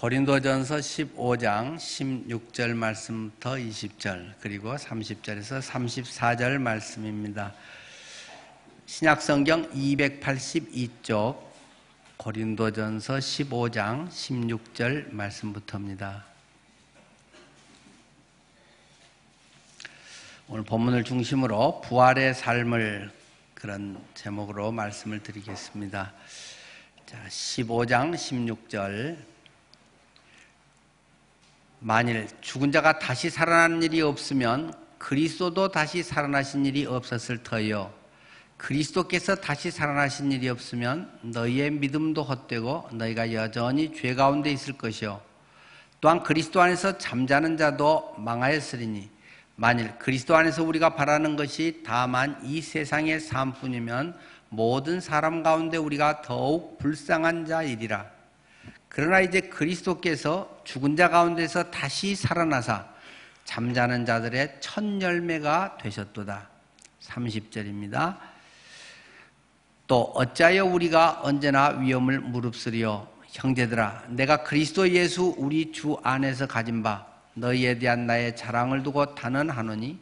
고린도전서 15장 16절 말씀부터 20절 그리고 30절에서 34절 말씀입니다. 신약성경 282쪽 고린도전서 15장 16절 말씀부터입니다. 오늘 본문을 중심으로 부활의 삶을 그런 제목으로 말씀을 드리겠습니다. 자, 15장 16절. 만일 죽은 자가 다시 살아난 일이 없으면 그리스도도 다시 살아나신 일이 없었을 터요. 그리스도께서 다시 살아나신 일이 없으면 너희의 믿음도 헛되고 너희가 여전히 죄 가운데 있을 것이요. 또한 그리스도 안에서 잠자는 자도 망하였으리니 만일 그리스도 안에서 우리가 바라는 것이 다만 이 세상의 삶뿐이면 모든 사람 가운데 우리가 더욱 불쌍한 자이리라. 그러나 이제 그리스도께서 죽은 자 가운데서 다시 살아나사 잠자는 자들의 첫 열매가 되셨도다. 30절입니다. 또 어찌하여 우리가 언제나 위험을 무릅쓰리요. 형제들아, 내가 그리스도 예수 우리 주 안에서 가진 바 너희에 대한 나의 자랑을 두고 단언하노니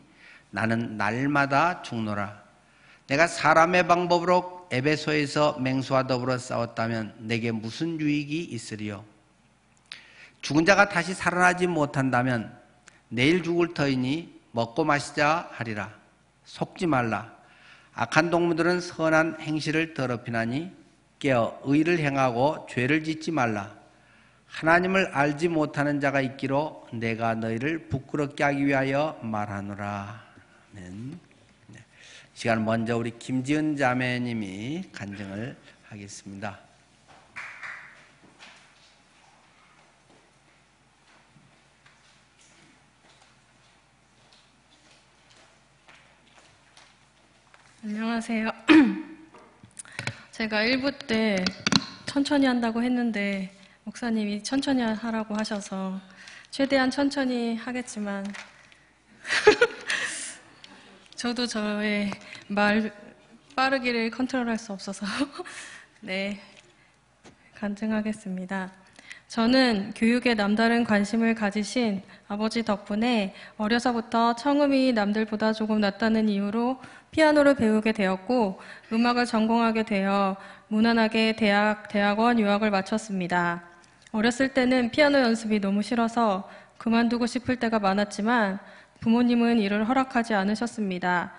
나는 날마다 죽노라. 내가 사람의 방법으로 에베소에서 맹수와 더불어 싸웠다면 내게 무슨 유익이 있으리요. 죽은 자가 다시 살아나지 못한다면 내일 죽을 터이니 먹고 마시자 하리라. 속지 말라. 악한 동무들은 선한 행실을 더럽히나니 깨어 의를 행하고 죄를 짓지 말라. 하나님을 알지 못하는 자가 있기로 내가 너희를 부끄럽게 하기 위하여 말하노라. 아멘. 이 시간 먼저 우리 김지은 자매님이 간증을 하겠습니다. 안녕하세요. 제가 1부 때 천천히 한다고 했는데 목사님이 천천히 하라고 하셔서 최대한 천천히 하겠지만 저도 저의 말 빠르기를 컨트롤할 수 없어서 네, 간증하겠습니다. 저는 교육에 남다른 관심을 가지신 아버지 덕분에 어려서부터 청음이 남들보다 조금 낫다는 이유로 피아노를 배우게 되었고 음악을 전공하게 되어 무난하게 대학원 유학을 마쳤습니다. 어렸을 때는 피아노 연습이 너무 싫어서 그만두고 싶을 때가 많았지만 부모님은 이를 허락하지 않으셨습니다.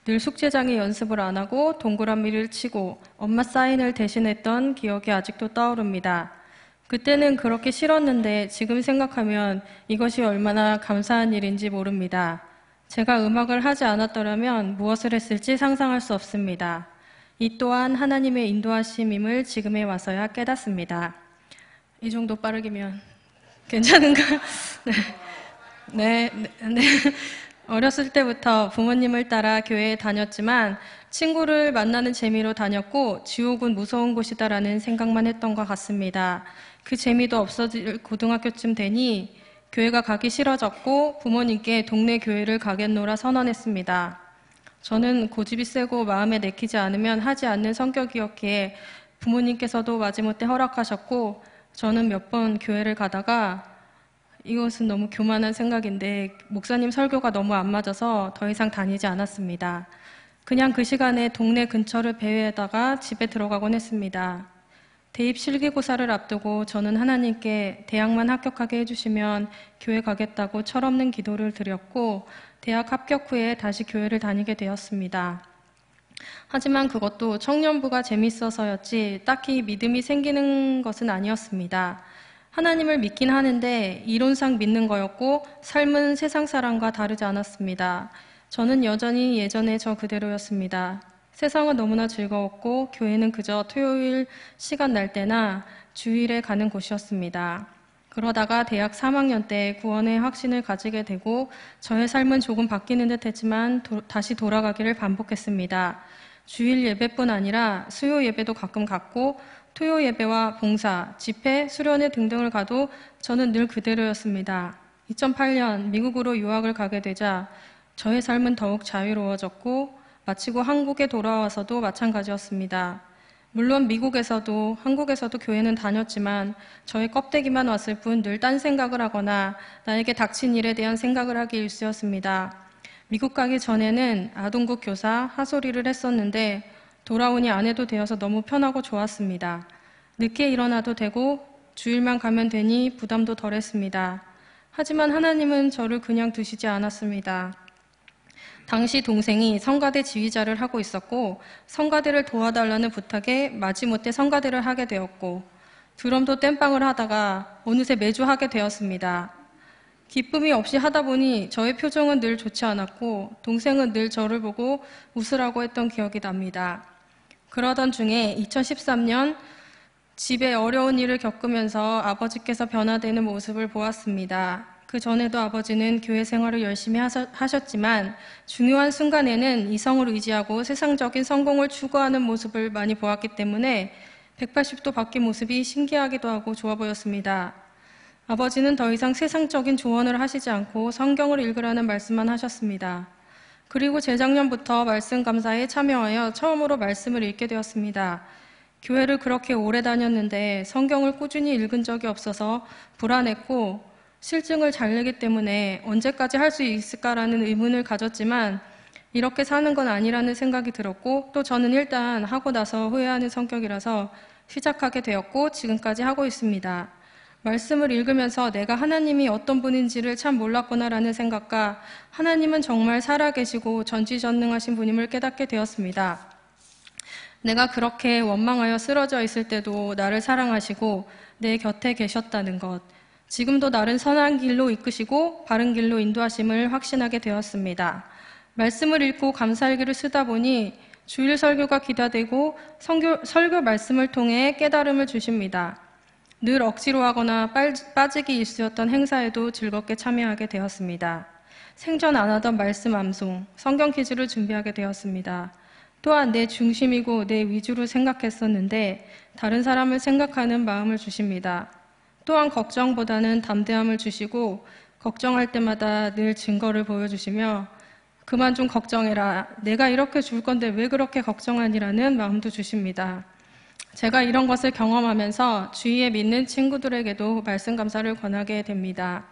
늘 숙제장에 연습을 안 하고 동그라미를 치고 엄마 사인을 대신했던 기억이 아직도 떠오릅니다. 그때는 그렇게 싫었는데 지금 생각하면 이것이 얼마나 감사한 일인지 모릅니다. 제가 음악을 하지 않았더라면 무엇을 했을지 상상할 수 없습니다. 이 또한 하나님의 인도하심임을 지금에 와서야 깨닫습니다. 이 정도 빠르기면 괜찮은가요? 네. 어렸을 때부터 부모님을 따라 교회에 다녔지만 친구를 만나는 재미로 다녔고 지옥은 무서운 곳이다라는 생각만 했던 것 같습니다. 그 재미도 없어질 고등학교쯤 되니 교회가 가기 싫어졌고 부모님께 동네 교회를 가겠노라 선언했습니다. 저는 고집이 세고 마음에 내키지 않으면 하지 않는 성격이었기에 부모님께서도 마지못해 허락하셨고 저는 몇 번 교회를 가다가 이것은 너무 교만한 생각인데 목사님 설교가 너무 안 맞아서 더 이상 다니지 않았습니다. 그냥 그 시간에 동네 근처를 배회하다가 집에 들어가곤 했습니다. 대입 실기고사를 앞두고 저는 하나님께 대학만 합격하게 해주시면 교회 가겠다고 철없는 기도를 드렸고 대학 합격 후에 다시 교회를 다니게 되었습니다. 하지만 그것도 청년부가 재밌어서였지 딱히 믿음이 생기는 것은 아니었습니다. 하나님을 믿긴 하는데 이론상 믿는 거였고 삶은 세상 사람과 다르지 않았습니다. 저는 여전히 예전의 저 그대로였습니다. 세상은 너무나 즐거웠고 교회는 그저 토요일 시간 날 때나 주일에 가는 곳이었습니다. 그러다가 대학 3학년 때 구원의 확신을 가지게 되고 저의 삶은 조금 바뀌는 듯 했지만 다시 돌아가기를 반복했습니다. 주일 예배뿐 아니라 수요 예배도 가끔 갔고 토요 예배와 봉사, 집회, 수련회 등등을 가도 저는 늘 그대로였습니다. 2008년 미국으로 유학을 가게 되자 저의 삶은 더욱 자유로워졌고 마치고 한국에 돌아와서도 마찬가지였습니다. 물론 미국에서도 한국에서도 교회는 다녔지만 저의 껍데기만 왔을 뿐 늘 딴 생각을 하거나 나에게 닥친 일에 대한 생각을 하기 일쑤였습니다. 미국 가기 전에는 아동국 교사, 하소리를 했었는데 돌아오니 안 해도 되어서 너무 편하고 좋았습니다. 늦게 일어나도 되고 주일만 가면 되니 부담도 덜했습니다. 하지만 하나님은 저를 그냥 두시지 않았습니다. 당시 동생이 성가대 지휘자를 하고 있었고 성가대를 도와달라는 부탁에 마지못해 성가대를 하게 되었고 드럼도 땜빵을 하다가 어느새 매주 하게 되었습니다. 기쁨이 없이 하다 보니 저의 표정은 늘 좋지 않았고 동생은 늘 저를 보고 웃으라고 했던 기억이 납니다. 그러던 중에 2013년 집에 어려운 일을 겪으면서 아버지께서 변화되는 모습을 보았습니다. 그 전에도 아버지는 교회 생활을 열심히 하셨지만 중요한 순간에는 이성을 의지하고 세상적인 성공을 추구하는 모습을 많이 보았기 때문에 180도 바뀐 모습이 신기하기도 하고 좋아 보였습니다. 아버지는 더 이상 세상적인 조언을 하시지 않고 성경을 읽으라는 말씀만 하셨습니다. 그리고 재작년부터 말씀 감사에 참여하여 처음으로 말씀을 읽게 되었습니다. 교회를 그렇게 오래 다녔는데 성경을 꾸준히 읽은 적이 없어서 불안했고 실증을 잘 내기 때문에 언제까지 할 수 있을까라는 의문을 가졌지만 이렇게 사는 건 아니라는 생각이 들었고 또 저는 일단 하고 나서 후회하는 성격이라서 시작하게 되었고 지금까지 하고 있습니다. 말씀을 읽으면서 내가 하나님이 어떤 분인지를 참 몰랐구나라는 생각과 하나님은 정말 살아계시고 전지전능하신 분임을 깨닫게 되었습니다. 내가 그렇게 원망하여 쓰러져 있을 때도 나를 사랑하시고 내 곁에 계셨다는 것, 지금도 나를 선한 길로 이끄시고 바른 길로 인도하심을 확신하게 되었습니다. 말씀을 읽고 감사일기를 쓰다 보니 주일 설교가 기다되고 설교 말씀을 통해 깨달음을 주십니다. 늘 억지로 하거나 빠지기 일쑤였던 행사에도 즐겁게 참여하게 되었습니다. 생전 안 하던 말씀 암송, 성경 퀴즈를 준비하게 되었습니다. 또한 내 중심이고 내 위주로 생각했었는데 다른 사람을 생각하는 마음을 주십니다. 또한 걱정보다는 담대함을 주시고 걱정할 때마다 늘 증거를 보여주시며 그만 좀 걱정해라. 내가 이렇게 줄 건데 왜 그렇게 걱정하니라는 마음도 주십니다. 제가 이런 것을 경험하면서 주위에 믿는 친구들에게도 말씀 감사를 권하게 됩니다.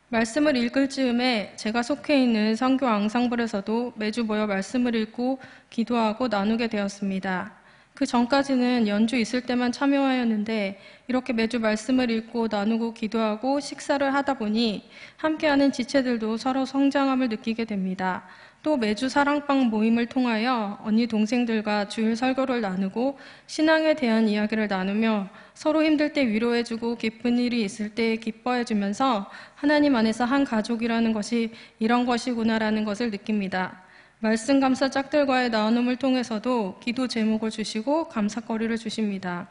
말씀을 읽을 즈음에 제가 속해 있는 선교 앙상블에서도 매주 모여 말씀을 읽고 기도하고 나누게 되었습니다. 그 전까지는 연주 있을 때만 참여하였는데 이렇게 매주 말씀을 읽고 나누고 기도하고 식사를 하다 보니 함께하는 지체들도 서로 성장함을 느끼게 됩니다. 또 매주 사랑방 모임을 통하여 언니 동생들과 주일 설교를 나누고 신앙에 대한 이야기를 나누며 서로 힘들 때 위로해주고 기쁜 일이 있을 때 기뻐해주면서 하나님 안에서 한 가족이라는 것이 이런 것이구나라는 것을 느낍니다. 말씀 감사 짝들과의 나눔을 통해서도 기도 제목을 주시고 감사거리를 주십니다.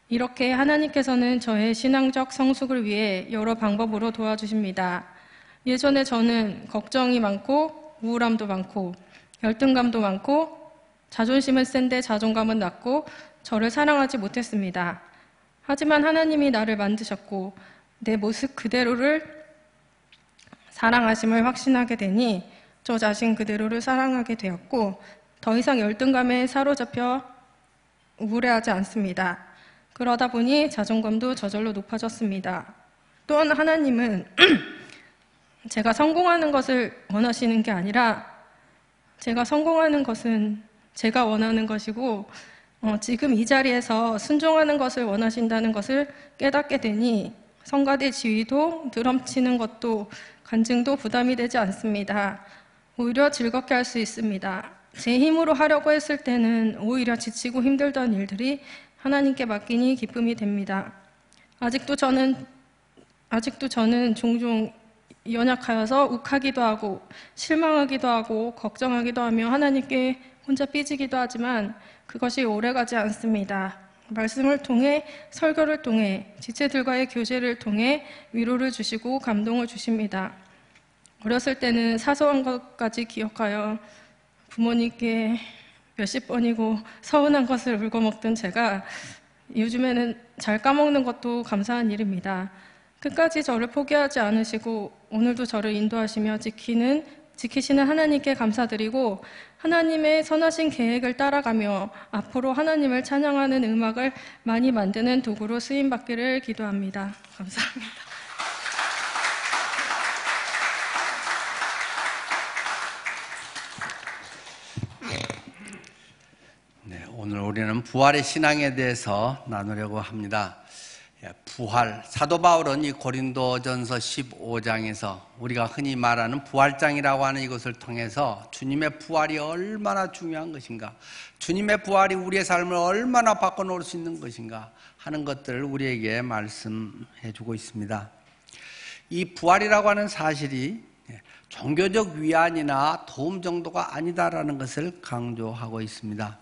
이렇게 하나님께서는 저의 신앙적 성숙을 위해 여러 방법으로 도와주십니다. 예전에 저는 걱정이 많고 우울함도 많고 열등감도 많고 자존심은 센데 자존감은 낮고 저를 사랑하지 못했습니다. 하지만 하나님이 나를 만드셨고 내 모습 그대로를 사랑하심을 확신하게 되니 저 자신 그대로를 사랑하게 되었고 더 이상 열등감에 사로잡혀 우울해하지 않습니다. 그러다 보니 자존감도 저절로 높아졌습니다. 또한 하나님은 제가 성공하는 것을 원하시는 게 아니라 제가 성공하는 것은 제가 원하는 것이고 지금 이 자리에서 순종하는 것을 원하신다는 것을 깨닫게 되니 성가대 지휘도 드럼 치는 것도 간증도 부담이 되지 않습니다. 오히려 즐겁게 할 수 있습니다. 제 힘으로 하려고 했을 때는 오히려 지치고 힘들던 일들이 하나님께 맡기니 기쁨이 됩니다. 아직도 저는 종종 연약하여서 욱하기도 하고 실망하기도 하고 걱정하기도 하며 하나님께 혼자 삐지기도 하지만 그것이 오래가지 않습니다. 말씀을 통해 설교를 통해 지체들과의 교제를 통해 위로를 주시고 감동을 주십니다. 어렸을 때는 사소한 것까지 기억하여 부모님께 몇십 번이고 서운한 것을 울고 먹던 제가 요즘에는 잘 까먹는 것도 감사한 일입니다. 끝까지 저를 포기하지 않으시고 오늘도 저를 인도하시며 지키는 지키시는 하나님께 감사드리고 하나님의 선하신 계획을 따라가며 앞으로 하나님을 찬양하는 음악을 많이 만드는 도구로 쓰임받기를 기도합니다. 감사합니다. 네, 오늘 우리는 부활의 신앙에 대해서 나누려고 합니다. 부활, 사도 바울은 이 고린도전서 15장에서 우리가 흔히 말하는 부활장이라고 하는 이것을 통해서 주님의 부활이 얼마나 중요한 것인가, 주님의 부활이 우리의 삶을 얼마나 바꿔놓을 수 있는 것인가 하는 것들을 우리에게 말씀해 주고 있습니다. 이 부활이라고 하는 사실이 종교적 위안이나 도움 정도가 아니다라는 것을 강조하고 있습니다.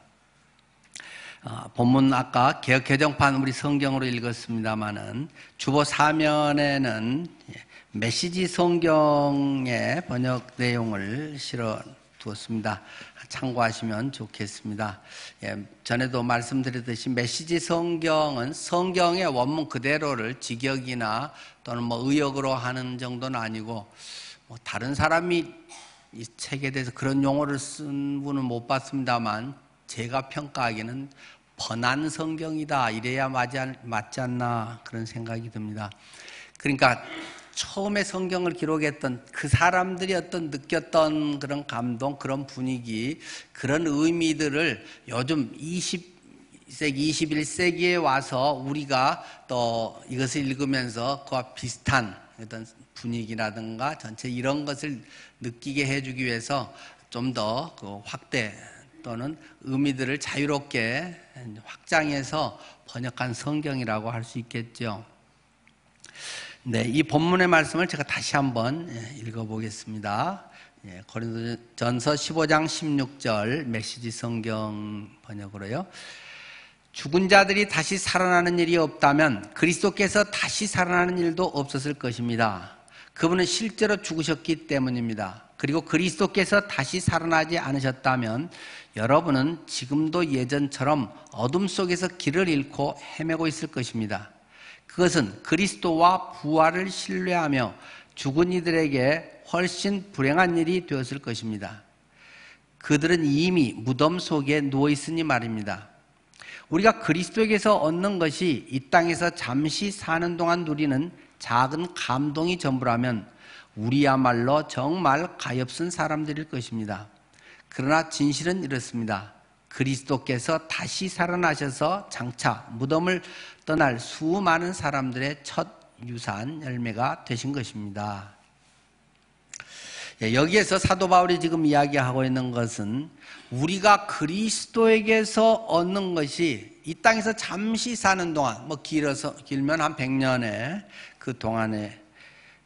본문 아까 개역 개정판 우리 성경으로 읽었습니다마는 주보 사면에는 메시지 성경의 번역 내용을 실어 두었습니다. 참고하시면 좋겠습니다. 전에도 말씀드렸듯이 메시지 성경은 성경의 원문 그대로를 직역이나 또는 의역으로 하는 정도는 아니고, 다른 사람이 이 책에 대해서 그런 용어를 쓴 분은 못 봤습니다만 제가 평가하기에는 번안 성경이다 이래야 맞지 않나 그런 생각이 듭니다. 그러니까 처음에 성경을 기록했던 그 사람들이 어떤 느꼈던 그런 감동, 그런 분위기, 그런 의미들을 요즘 20세기, 21세기에 와서 우리가 또 이것을 읽으면서 그와 비슷한 어떤 분위기라든가 전체 이런 것을 느끼게 해주기 위해서 좀 더 그 확대 또는 의미들을 자유롭게 확장해서 번역한 성경이라고 할 수 있겠죠. 네, 이 본문의 말씀을 제가 다시 한번 읽어보겠습니다. 고린도전서 15장 16절 메시지 성경 번역으로요. 죽은 자들이 다시 살아나는 일이 없다면 그리스도께서 다시 살아나는 일도 없었을 것입니다. 그분은 실제로 죽으셨기 때문입니다. 그리고 그리스도께서 다시 살아나지 않으셨다면 여러분은 지금도 예전처럼 어둠 속에서 길을 잃고 헤매고 있을 것입니다. 그것은 그리스도와 부활을 신뢰하며 죽은 이들에게 훨씬 불행한 일이 되었을 것입니다. 그들은 이미 무덤 속에 누워있으니 말입니다. 우리가 그리스도에게서 얻는 것이 이 땅에서 잠시 사는 동안 누리는 작은 감동이 전부라면 우리야말로 정말 가엾은 사람들일 것입니다. 그러나 진실은 이렇습니다. 그리스도께서 다시 살아나셔서 장차 무덤을 떠날 수많은 사람들의 첫 유산 열매가 되신 것입니다. 여기에서 사도 바울이 지금 이야기하고 있는 것은 우리가 그리스도에게서 얻는 것이 이 땅에서 잠시 사는 동안, 길면 한 100년에 그 동안에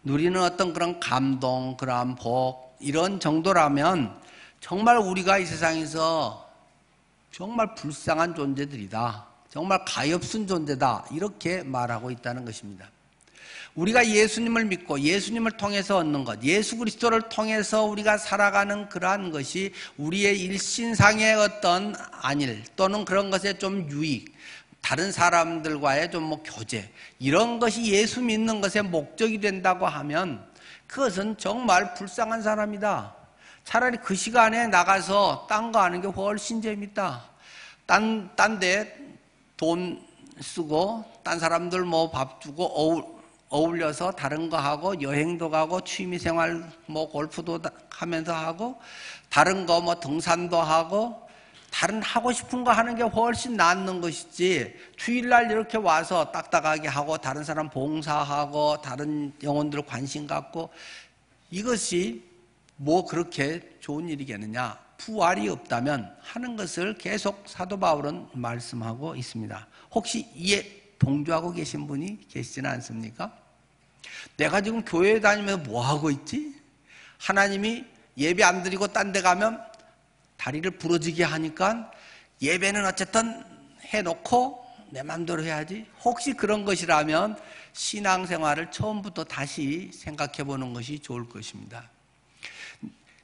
누리는 어떤 그런 감동, 그런 복, 이런 정도라면 정말 우리가 이 세상에서 정말 불쌍한 존재들이다, 정말 가엾은 존재다, 이렇게 말하고 있다는 것입니다. 우리가 예수님을 믿고 예수님을 통해서 얻는 것, 예수 그리스도를 통해서 우리가 살아가는 그러한 것이 우리의 일신상의 어떤 안일 또는 그런 것에 좀 유익, 다른 사람들과의 좀 교제, 이런 것이 예수 믿는 것의 목적이 된다고 하면 그것은 정말 불쌍한 사람이다. 차라리 그 시간에 나가서 딴 거 하는 게 훨씬 재밌다. 딴 데 돈 쓰고 딴 사람들 밥 주고 어울려서 다른 거 하고 여행도 가고 취미생활 골프도 하면서 하고 다른 거 등산도 하고 다른 하고 싶은 거 하는 게 훨씬 낫는 것이지, 주일날 이렇게 와서 딱딱하게 하고 다른 사람 봉사하고 다른 영혼들 관심 갖고 이것이 그렇게 좋은 일이겠느냐. 부활이 없다면 하는 것을 계속 사도 바울은 말씀하고 있습니다. 혹시 이에 동조하고 계신 분이 계시지는 않습니까? 내가 지금 교회에 다니면서 뭐 하고 있지? 하나님이 예배 안 드리고 딴 데 가면 다리를 부러지게 하니까 예배는 어쨌든 해놓고 내 맘대로 해야지. 혹시 그런 것이라면 신앙생활을 처음부터 다시 생각해 보는 것이 좋을 것입니다.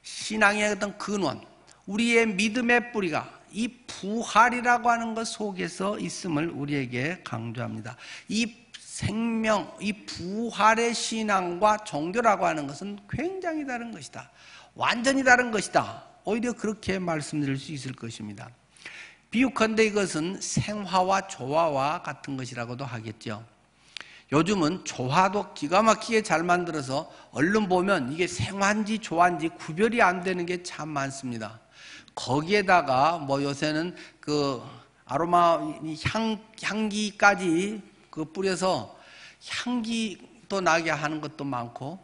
신앙의 어떤 근원, 우리의 믿음의 뿌리가 이 부활이라고 하는 것 속에서 있음을 우리에게 강조합니다. 이 생명, 이 부활의 신앙과 종교라고 하는 것은 굉장히 다른 것이다. 완전히 다른 것이다. 오히려 그렇게 말씀드릴 수 있을 것입니다. 비유컨대 이것은 생화와 조화와 같은 것이라고도 하겠죠. 요즘은 조화도 기가 막히게 잘 만들어서 얼른 보면 이게 생화인지 조화인지 구별이 안 되는 게 참 많습니다. 거기에다가 뭐 요새는 그 아로마 향기까지 그 뿌려서 향기도 나게 하는 것도 많고,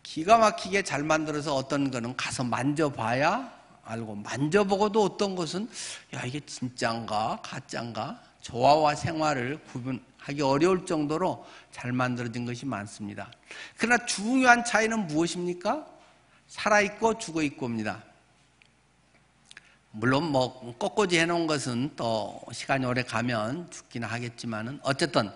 기가 막히게 잘 만들어서 어떤 거는 가서 만져봐야 알고, 만져보고도 어떤 것은 야 이게 진짠가 가짠가 조화와 생화를 구분하기 어려울 정도로 잘 만들어진 것이 많습니다. 그러나 중요한 차이는 무엇입니까? 살아있고 죽어있고입니다. 물론 뭐 꽃꽂이 해놓은 것은 또 시간이 오래 가면 죽기는 하겠지만은 어쨌든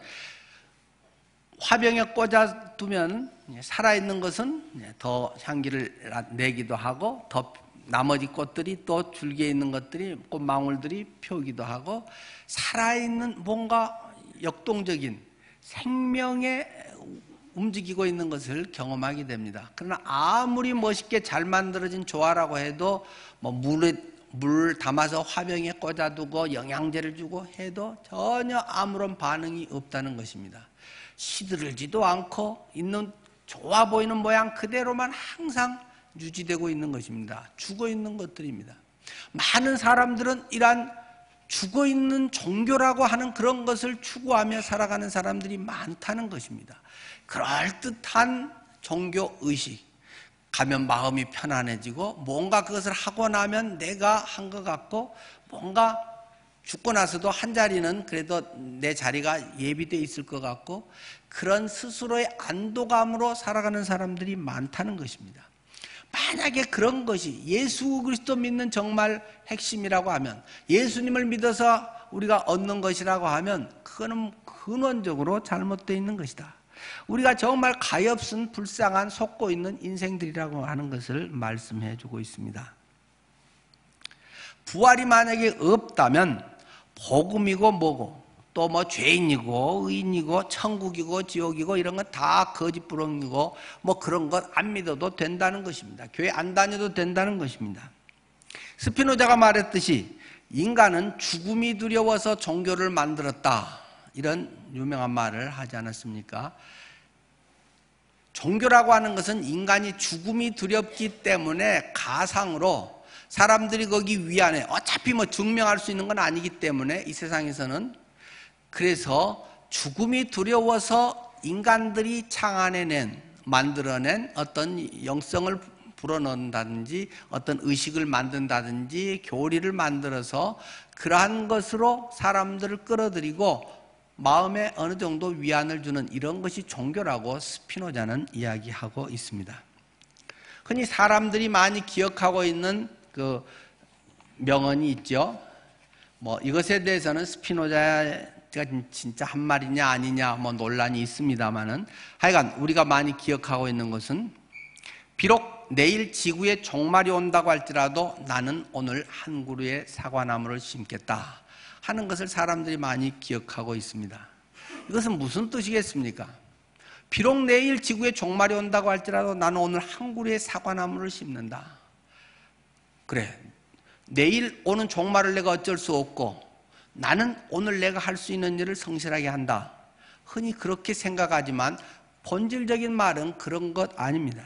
화병에 꽂아두면 살아있는 것은 더 향기를 내기도 하고, 더 나머지 꽃들이 또 줄기에 있는 것들이 꽃망울들이 펴기도 하고, 살아있는 뭔가 역동적인 생명에 움직이고 있는 것을 경험하게 됩니다. 그러나 아무리 멋있게 잘 만들어진 조화라고 해도 뭐 물 담아서 화병에 꽂아두고 영양제를 주고 해도 전혀 아무런 반응이 없다는 것입니다. 시들지도 않고 있는 좋아 보이는 모양 그대로만 항상 유지되고 있는 것입니다. 죽어 있는 것들입니다. 많은 사람들은 이러한 죽어 있는 종교라고 하는 그런 것을 추구하며 살아가는 사람들이 많다는 것입니다. 그럴듯한 종교 의식, 가면 마음이 편안해지고 뭔가 그것을 하고 나면 내가 한 것 같고, 뭔가 죽고 나서도 한 자리는 그래도 내 자리가 예비되어 있을 것 같고, 그런 스스로의 안도감으로 살아가는 사람들이 많다는 것입니다. 만약에 그런 것이 예수 그리스도 믿는 정말 핵심이라고 하면, 예수님을 믿어서 우리가 얻는 것이라고 하면 그거는 근원적으로 잘못되어 있는 것이다. 우리가 정말 가엾은 불쌍한 속고 있는 인생들이라고 하는 것을 말씀해 주고 있습니다. 부활이 만약에 없다면 복음이고 뭐고 또 뭐 죄인이고 의인이고 천국이고 지옥이고 이런 건 다 거짓부렁이고 뭐 그런 것 안 믿어도 된다는 것입니다. 교회 안 다녀도 된다는 것입니다. 스피노자가 말했듯이 인간은 죽음이 두려워서 종교를 만들었다, 이런 유명한 말을 하지 않았습니까? 종교라고 하는 것은 인간이 죽음이 두렵기 때문에 가상으로 사람들이 거기 위안에 어차피 뭐 증명할 수 있는 건 아니기 때문에 이 세상에서는, 그래서 죽음이 두려워서 인간들이 만들어낸 어떤 영성을 불어넣는다든지 어떤 의식을 만든다든지 교리를 만들어서 그러한 것으로 사람들을 끌어들이고 마음에 어느 정도 위안을 주는 이런 것이 종교라고 스피노자는 이야기하고 있습니다. 흔히 사람들이 많이 기억하고 있는 그 명언이 있죠. 뭐 이것에 대해서는 스피노자가 진짜 한 말이냐 아니냐 뭐 논란이 있습니다만은, 하여간 우리가 많이 기억하고 있는 것은 비록 내일 지구에 종말이 온다고 할지라도 나는 오늘 한 그루의 사과나무를 심겠다 하는 것을 사람들이 많이 기억하고 있습니다. 이것은 무슨 뜻이겠습니까? 비록 내일 지구에 종말이 온다고 할지라도 나는 오늘 한 그루의 사과나무를 심는다. 그래, 내일 오는 종말을 내가 어쩔 수 없고 나는 오늘 내가 할 수 있는 일을 성실하게 한다. 흔히 그렇게 생각하지만 본질적인 말은 그런 것 아닙니다.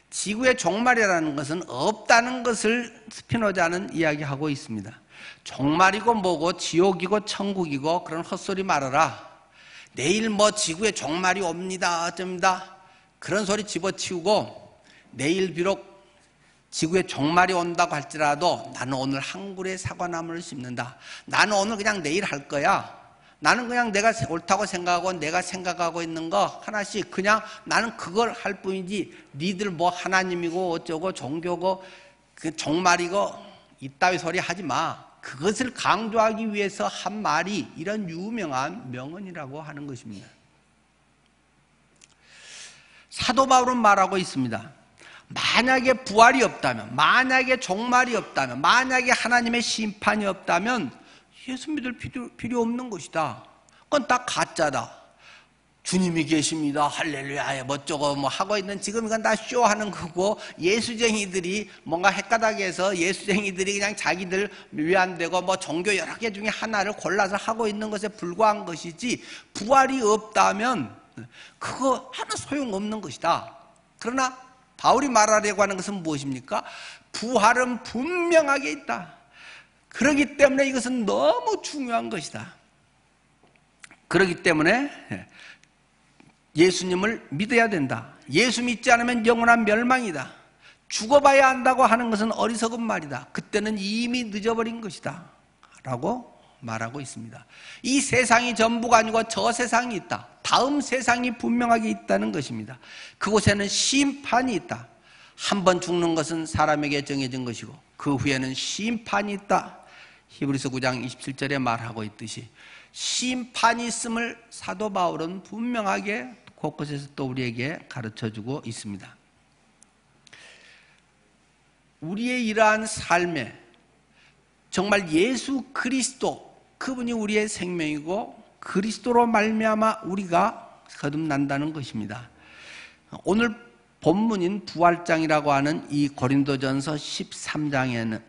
지구의 종말이라는 것은 없다는 것을 스피노자는 이야기하고 있습니다. 종말이고 뭐고 지옥이고 천국이고 그런 헛소리 말아라. 내일 뭐 지구에 종말이 옵니다 어쩝니다 그런 소리 집어치우고, 내일 비록 지구에 종말이 온다고 할지라도 나는 오늘 한 그루의 사과나무를 심는다. 나는 오늘 그냥 내일 할 거야. 나는 그냥 내가 옳다고 생각하고 내가 생각하고 있는 거 하나씩 그냥 나는 그걸 할 뿐이지, 니들 뭐 하나님이고 어쩌고 종교고 그 종말이고 이따위 소리 하지 마. 그것을 강조하기 위해서 한 말이 이런 유명한 명언이라고 하는 것입니다. 사도 바울은 말하고 있습니다. 만약에 부활이 없다면, 만약에 종말이 없다면, 만약에 하나님의 심판이 없다면 예수 믿을 필요 없는 것이다. 그건 다 가짜다. 주님이 계십니다. 할렐루야. 뭐저거 뭐 하고 있는 지금 이건 다 쇼하는 거고, 예수쟁이들이 뭔가 헷가닥해서 예수쟁이들이 그냥 자기들 위안되고 뭐 종교 여러 개 중에 하나를 골라서 하고 있는 것에 불과한 것이지, 부활이 없다면 그거 하나 소용없는 것이다. 그러나 바울이 말하려고 하는 것은 무엇입니까? 부활은 분명하게 있다. 그렇기 때문에 이것은 너무 중요한 것이다. 그렇기 때문에 예수님을 믿어야 된다. 예수 믿지 않으면 영원한 멸망이다. 죽어봐야 한다고 하는 것은 어리석은 말이다. 그때는 이미 늦어버린 것이다 라고 말하고 있습니다. 이 세상이 전부가 아니고 저 세상이 있다. 다음 세상이 분명하게 있다는 것입니다. 그곳에는 심판이 있다. 한 번 죽는 것은 사람에게 정해진 것이고 그 후에는 심판이 있다. 히브리서 9장 27절에 말하고 있듯이 심판이 있음을 사도 바울은 분명하게 곳곳에서 또 우리에게 가르쳐주고 있습니다. 우리의 이러한 삶에 정말 예수 그리스도, 그분이 우리의 생명이고 그리스도로 말미암아 우리가 거듭난다는 것입니다. 오늘 본문인 부활장이라고 하는 이 고린도전서 15장에는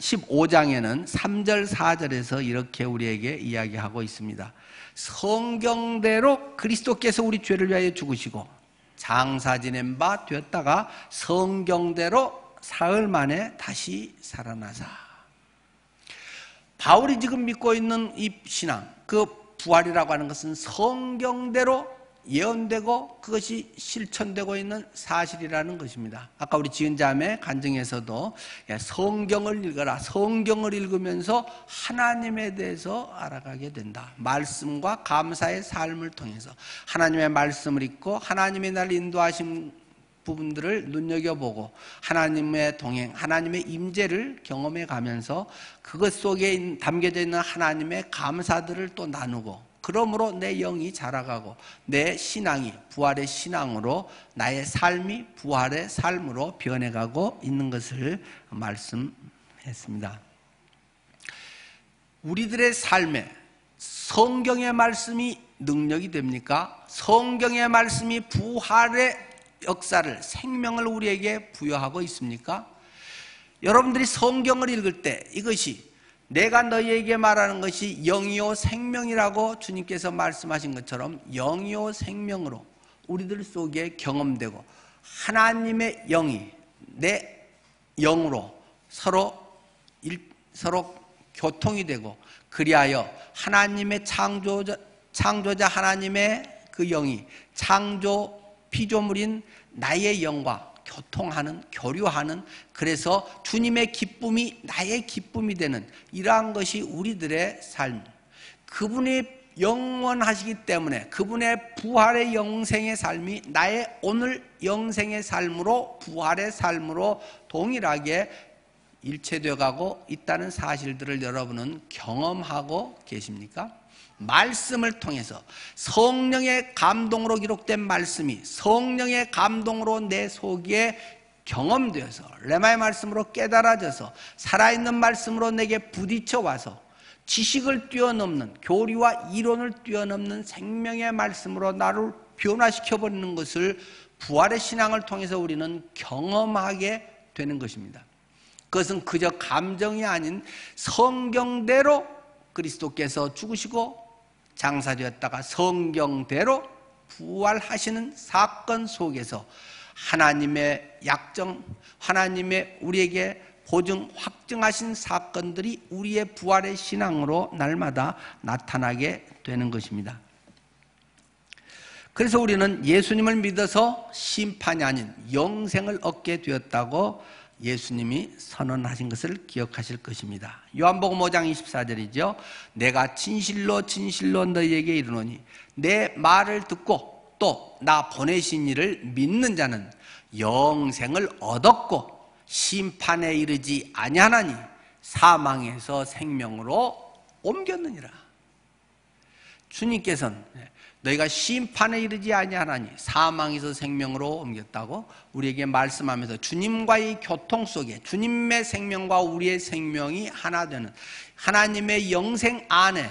3절 4절에서 이렇게 우리에게 이야기하고 있습니다. 성경대로 그리스도께서 우리 죄를 위하여 죽으시고 장사 지낸 바 되었다가 성경대로 사흘 만에 다시 살아나사. 바울이 지금 믿고 있는 이 신앙, 그 부활이라고 하는 것은 성경대로 예언되고 그것이 실천되고 있는 사실이라는 것입니다. 아까 우리 지은자매 간증에서도 성경을 읽어라. 성경을 읽으면서 하나님에 대해서 알아가게 된다. 말씀과 감사의 삶을 통해서 하나님의 말씀을 읽고 하나님의 날 인도하신 부분들을 눈여겨보고 하나님의 동행, 하나님의 임재를 경험해 가면서 그것 속에 담겨져 있는 하나님의 감사들을 또 나누고, 그러므로 내 영이 자라가고 내 신앙이 부활의 신앙으로 나의 삶이 부활의 삶으로 변해가고 있는 것을 말씀했습니다. 우리들의 삶에 성경의 말씀이 능력이 됩니까? 성경의 말씀이 부활의 역사를, 생명을 우리에게 부여하고 있습니까? 여러분들이 성경을 읽을 때 이것이 내가 너희에게 말하는 것이 영이요 생명이라고 주님께서 말씀하신 것처럼 영이요 생명으로 우리들 속에 경험되고 하나님의 영이 내 영으로 서로 교통이 되고, 그리하여 하나님의 창조자 하나님의 그 영이 창조 피조물인 나의 영과 교통하는, 교류하는, 그래서 주님의 기쁨이 나의 기쁨이 되는 이러한 것이 우리들의 삶. 그분이 영원하시기 때문에 그분의 부활의 영생의 삶이 나의 오늘 영생의 삶으로, 부활의 삶으로 동일하게 일체되어 가고 있다는 사실들을 여러분은 경험하고 계십니까? 말씀을 통해서 성령의 감동으로 기록된 말씀이 성령의 감동으로 내 속에 경험되어서 레마의 말씀으로 깨달아져서 살아있는 말씀으로 내게 부딪혀 와서 지식을 뛰어넘는, 교리와 이론을 뛰어넘는 생명의 말씀으로 나를 변화시켜버리는 것을 부활의 신앙을 통해서 우리는 경험하게 되는 것입니다. 그것은 그저 감정이 아닌 성경대로 그리스도께서 죽으시고 장사되었다가 성경대로 부활하시는 사건 속에서 하나님의 약정, 하나님의 우리에게 보증, 확증하신 사건들이 우리의 부활의 신앙으로 날마다 나타나게 되는 것입니다. 그래서 우리는 예수님을 믿어서 심판이 아닌 영생을 얻게 되었다고 예수님이 선언하신 것을 기억하실 것입니다. 요한복음 5장 24절이죠. 내가 진실로 진실로 너희에게 이르노니 내 말을 듣고 또 나 보내신 이를 믿는 자는 영생을 얻었고 심판에 이르지 아니하나니 사망에서 생명으로 옮겼느니라. 주님께서는 너희가 심판에 이르지 아니하나니 사망에서 생명으로 옮겼다고 우리에게 말씀하면서 주님과의 교통 속에 주님의 생명과 우리의 생명이 하나 되는 하나님의 영생 안에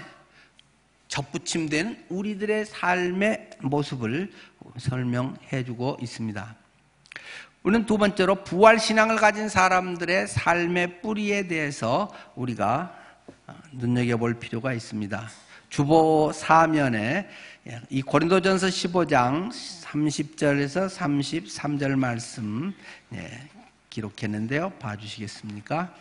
접붙임된 우리들의 삶의 모습을 설명해 주고 있습니다. 우리는 두 번째로 부활신앙을 가진 사람들의 삶의 뿌리에 대해서 우리가 눈여겨볼 필요가 있습니다. 주보 사면에 이 고린도전서 15장 30절에서 33절 말씀 기록했는데요. 봐주시겠습니까?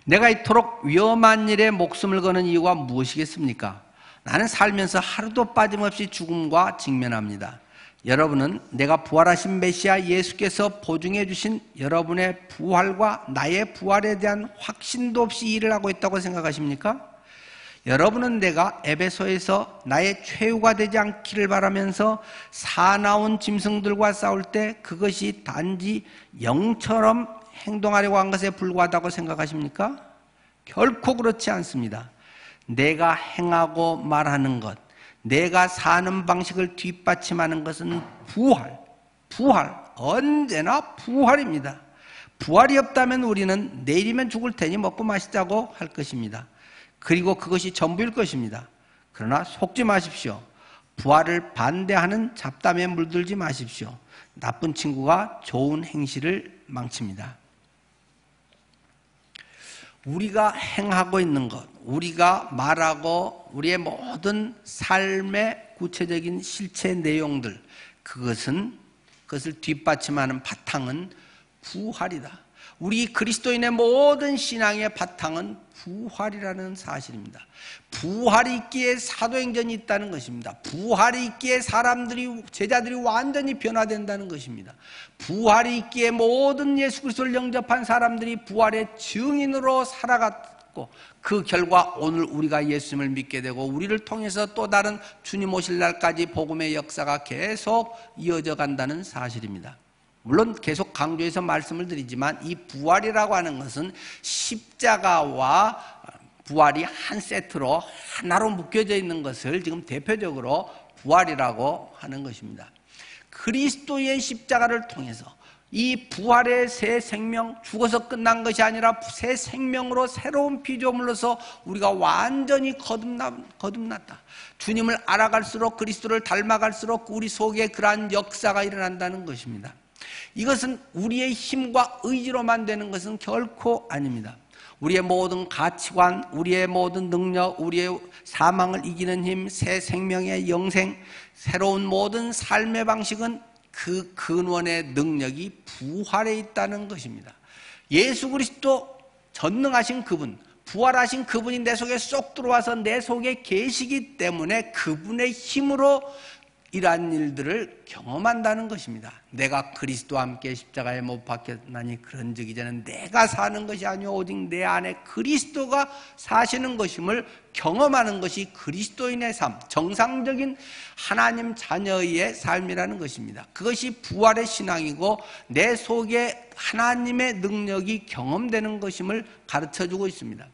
내가 이토록 위험한 일에 목숨을 거는 이유가 무엇이겠습니까? 나는 살면서 하루도 빠짐없이 죽음과 직면합니다. 여러분은 내가 부활하신 메시아 예수께서 보증해 주신 여러분의 부활과 나의 부활에 대한 확신도 없이 일을 하고 있다고 생각하십니까? 여러분은 내가 에베소에서 나의 최후가 되지 않기를 바라면서 사나운 짐승들과 싸울 때 그것이 단지 영처럼 행동하려고 한 것에 불과하다고 생각하십니까? 결코 그렇지 않습니다. 내가 행하고 말하는 것, 내가 사는 방식을 뒷받침하는 것은 부활, 언제나 부활입니다. 부활이 없다면 우리는 내일이면 죽을 테니 먹고 마시자고 할 것입니다. 그리고 그것이 전부일 것입니다. 그러나 속지 마십시오. 부활을 반대하는 잡담에 물들지 마십시오. 나쁜 친구가 좋은 행실을 망칩니다. 우리가 행하고 있는 것, 우리가 말하고 우리의 모든 삶의 구체적인 실체 내용들, 그것을 뒷받침하는 바탕은 부활이다. 우리 그리스도인의 모든 신앙의 바탕은 부활이라는 사실입니다. 부활이 있기에 사도행전이 있다는 것입니다. 부활이 있기에 제자들이 완전히 변화된다는 것입니다. 부활이 있기에 모든 예수 그리스도를 영접한 사람들이 부활의 증인으로 살아갔고, 그 결과 오늘 우리가 예수님을 믿게 되고 우리를 통해서 또 다른 주님 오실 날까지 복음의 역사가 계속 이어져 간다는 사실입니다. 물론 계속 강조해서 말씀을 드리지만 이 부활이라고 하는 것은 십자가와 부활이 한 세트로 하나로 묶여져 있는 것을 지금 대표적으로 부활이라고 하는 것입니다. 그리스도의 십자가를 통해서 이 부활의 새 생명, 죽어서 끝난 것이 아니라 새 생명으로 새로운 피조물로서 우리가 완전히 거듭났다. 주님을 알아갈수록, 그리스도를 닮아갈수록 우리 속에 그러한 역사가 일어난다는 것입니다. 이것은 우리의 힘과 의지로만 되는 것은 결코 아닙니다. 우리의 모든 가치관, 우리의 모든 능력, 우리의 사망을 이기는 힘, 새 생명의 영생, 새로운 모든 삶의 방식은 그 근원의 능력이 부활에 있다는 것입니다. 예수 그리스도 전능하신 그분, 부활하신 그분이 내 속에 쏙 들어와서 내 속에 계시기 때문에 그분의 힘으로 이러한 일들을 경험한다는 것입니다. 내가 그리스도와 함께 십자가에 못 박혔나니 그런즉 이제는 내가 사는 것이 아니오 오직 내 안에 그리스도가 사시는 것임을 경험하는 것이 그리스도인의 삶, 정상적인 하나님 자녀의 삶이라는 것입니다. 그것이 부활의 신앙이고 내 속에 하나님의 능력이 경험되는 것임을 가르쳐주고 있습니다.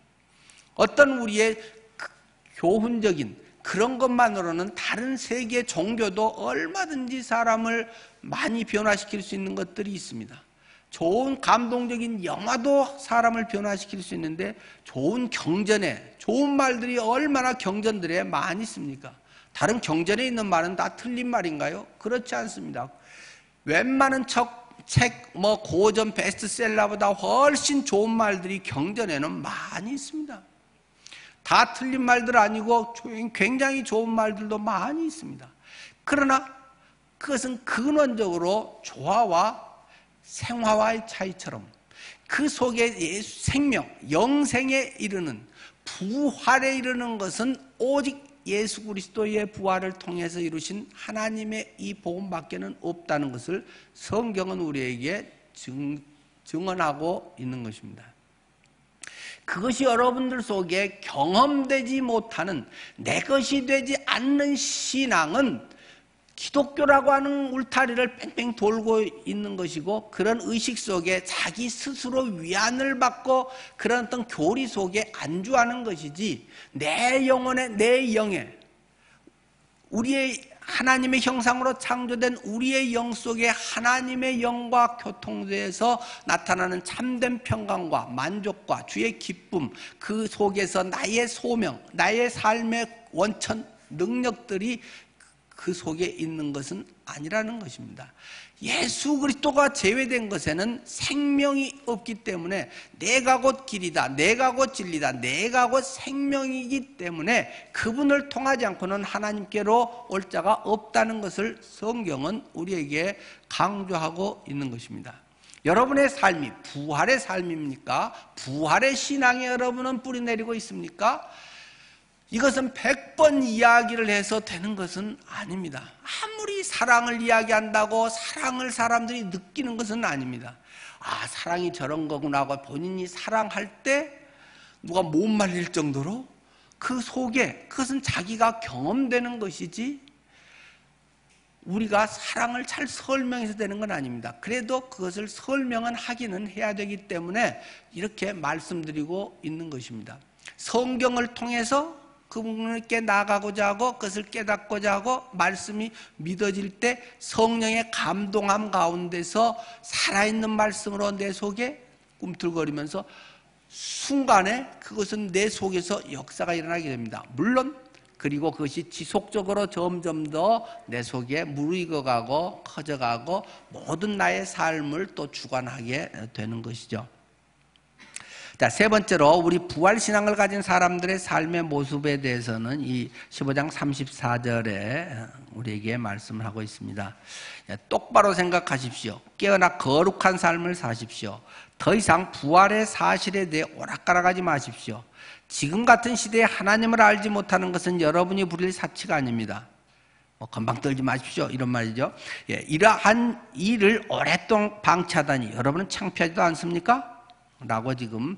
어떤 우리의 교훈적인 그런 것만으로는 다른 세계 종교도 얼마든지 사람을 많이 변화시킬 수 있는 것들이 있습니다. 좋은 감동적인 영화도 사람을 변화시킬 수 있는데 좋은 경전에 좋은 말들이 얼마나 경전들에 많이 있습니까? 다른 경전에 있는 말은 다 틀린 말인가요? 그렇지 않습니다. 웬만한 책, 고전 베스트셀러보다 훨씬 좋은 말들이 경전에는 많이 있습니다. 다 틀린 말들 아니고 굉장히 좋은 말들도 많이 있습니다. 그러나 그것은 근원적으로 조화와 생화와의 차이처럼 그 속에 예수 생명, 영생에 이르는 부활에 이르는 것은 오직 예수 그리스도의 부활을 통해서 이루신 하나님의 이 복음밖에는 없다는 것을 성경은 우리에게 증언하고 있는 것입니다. 그것이 여러분들 속에 경험되지 못하는 내 것이 되지 않는 신앙은 기독교라고 하는 울타리를 뺑뺑 돌고 있는 것이고 그런 의식 속에 자기 스스로 위안을 받고 그런 어떤 교리 속에 안주하는 것이지 내 영혼에 내 영에 우리의 하나님의 형상으로 창조된 우리의 영 속에 하나님의 영과 교통돼서 나타나는 참된 평강과 만족과 주의 기쁨, 그 속에서 나의 소명, 나의 삶의 원천 능력들이 그 속에 있는 것은 아니라는 것입니다. 예수 그리스도가 제외된 것에는 생명이 없기 때문에 내가 곧 길이다, 내가 곧 진리다, 내가 곧 생명이기 때문에 그분을 통하지 않고는 하나님께로 올 자가 없다는 것을 성경은 우리에게 강조하고 있는 것입니다. 여러분의 삶이 부활의 삶입니까? 부활의 신앙에 여러분은 뿌리내리고 있습니까? 이것은 100번 이야기를 해서 되는 것은 아닙니다. 아무리 사랑을 이야기한다고 사랑을 사람들이 느끼는 것은 아닙니다. 아, 사랑이 저런 거구나 하고 본인이 사랑할 때 누가 못 말릴 정도로 그 속에 그것은 자기가 경험되는 것이지 우리가 사랑을 잘 설명해서 되는 건 아닙니다. 그래도 그것을 설명은 하기는 해야 되기 때문에 이렇게 말씀드리고 있는 것입니다. 성경을 통해서 그분께 나가고자 하고 그것을 깨닫고자 하고 말씀이 믿어질 때 성령의 감동함 가운데서 살아있는 말씀으로 내 속에 꿈틀거리면서 순간에 그것은 내 속에서 역사가 일어나게 됩니다. 물론 그리고 그것이 지속적으로 점점 더 내 속에 무르익어가고 커져가고 모든 나의 삶을 또 주관하게 되는 것이죠. 자, 세 번째로 우리 부활신앙을 가진 사람들의 삶의 모습에 대해서는 이 15장 34절에 우리에게 말씀을 하고 있습니다. 똑바로 생각하십시오. 깨어나 거룩한 삶을 사십시오. 더 이상 부활의 사실에 대해 오락가락하지 마십시오. 지금 같은 시대에 하나님을 알지 못하는 것은 여러분이 부릴 사치가 아닙니다. 건방 떨지 마십시오, 이런 말이죠. 이러한 일을 오랫동안 방치하다니 여러분은 창피하지도 않습니까? 라고 지금